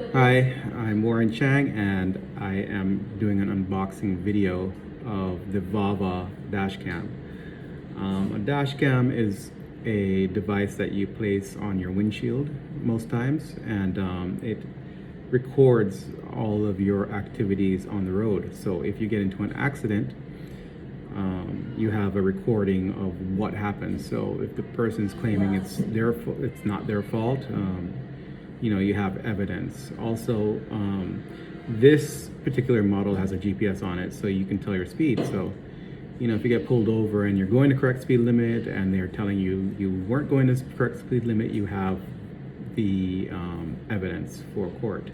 Hi, I'm Warren Chang and I am doing an unboxing video of the Vava dashcam. A dashcam is a device that you place on your windshield most times, and it records all of your activities on the road. So if you get into an accident, you have a recording of what happened. So if the person's claiming it's not their fault, you have evidence. Also, this particular model has a GPS on it, so you can tell your speed. So, if you get pulled over and you're going to correct speed limit and they're telling you you weren't going to correct speed limit, you have the evidence for court.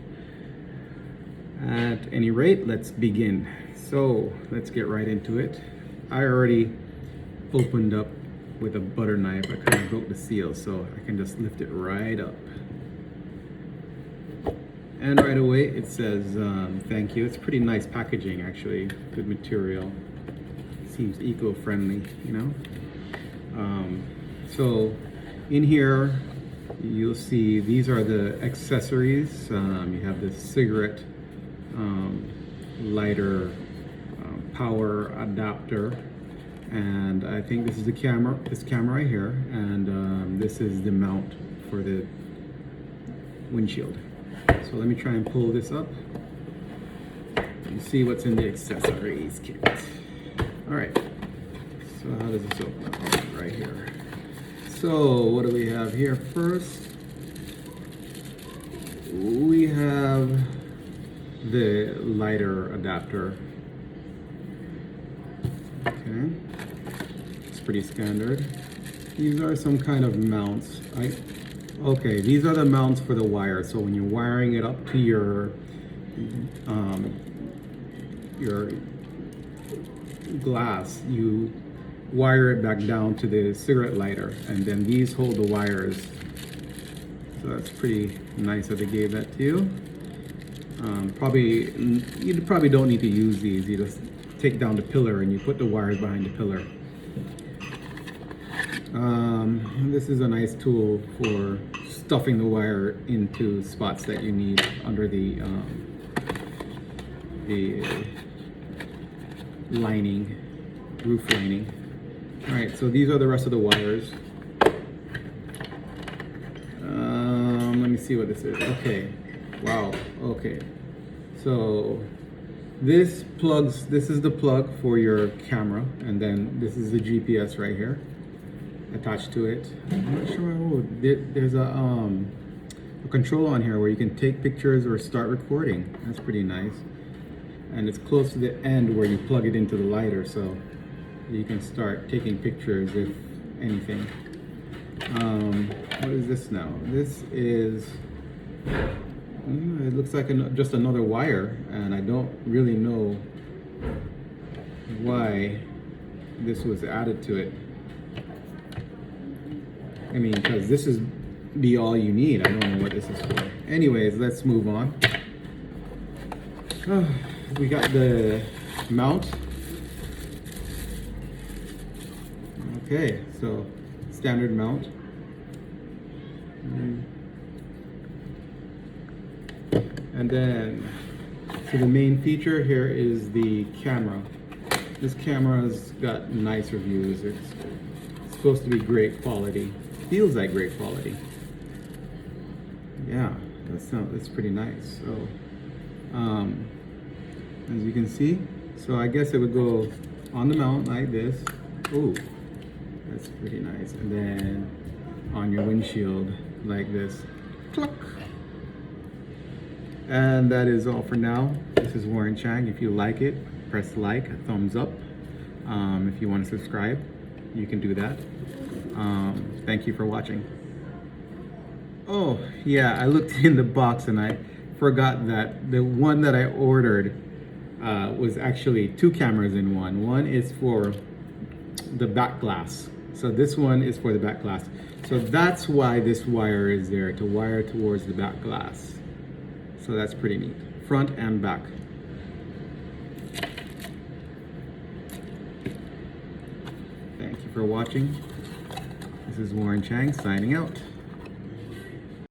At any rate, let's begin. So let's get right into it. I already opened up with a butter knife. I kind of broke the seal, so I can just lift it right up. And right away it says thank you. It's pretty nice packaging, actually. Good material. Seems eco-friendly, So in here you'll see these are the accessories. You have this cigarette lighter power adapter, and I think this is the camera. This camera right here, and this is the mount for the windshield. So let me try and pull this up and see what's in the accessories kit. All right, so how does this open up? Right here. So what do we have here first? We have the lighter adapter. Okay, it's pretty standard. These are some kind of mounts. Okay, these are the mounts for the wire. So when you're wiring it up to your glass, you wire it back down to the cigarette lighter, and then these hold the wires. So that's pretty nice that they gave that to you. You probably don't need to use these. You just take down the pillar and you put the wires behind the pillar. This is a nice tool for stuffing the wire into spots that you need under the lining, roof lining. All right, so these are the rest of the wires. Let me see what this is. Okay, wow, okay. So this is the plug for your camera, and then this is the GPS right here attached to it. I'm not sure. There's a control on here where you can take pictures or start recording. That's pretty nice. And it's close to the end where you plug it into the lighter, so you can start taking pictures if anything. What is this now? This is, it looks like just another wire, and I don't really know why this was added to it. I mean, because this is be all you need. I don't know what this is for. Anyways, let's move on. We got the mount. Okay, so standard mount. And then, so the main feature here is the camera. This camera's got nice reviews. It's supposed to be great quality. Feels like great quality. Yeah, that's pretty nice. So, as you can see, so I guess it would go on the mount like this. Oh, that's pretty nice. And then on your windshield like this. Cluck. And that is all for now. This is Warren Chang. If you like it, press like, a thumbs up. If you want to subscribe, you can do that. Thank you for watching. Oh yeah, I looked in the box and I forgot that the one that I ordered was actually two cameras in one. One is for the back glass. So this one is for the back glass. So that's why this wire is there, to wire towards the back glass. So that's pretty neat. Front and back. Thank you for watching. This is Warren Chang signing out.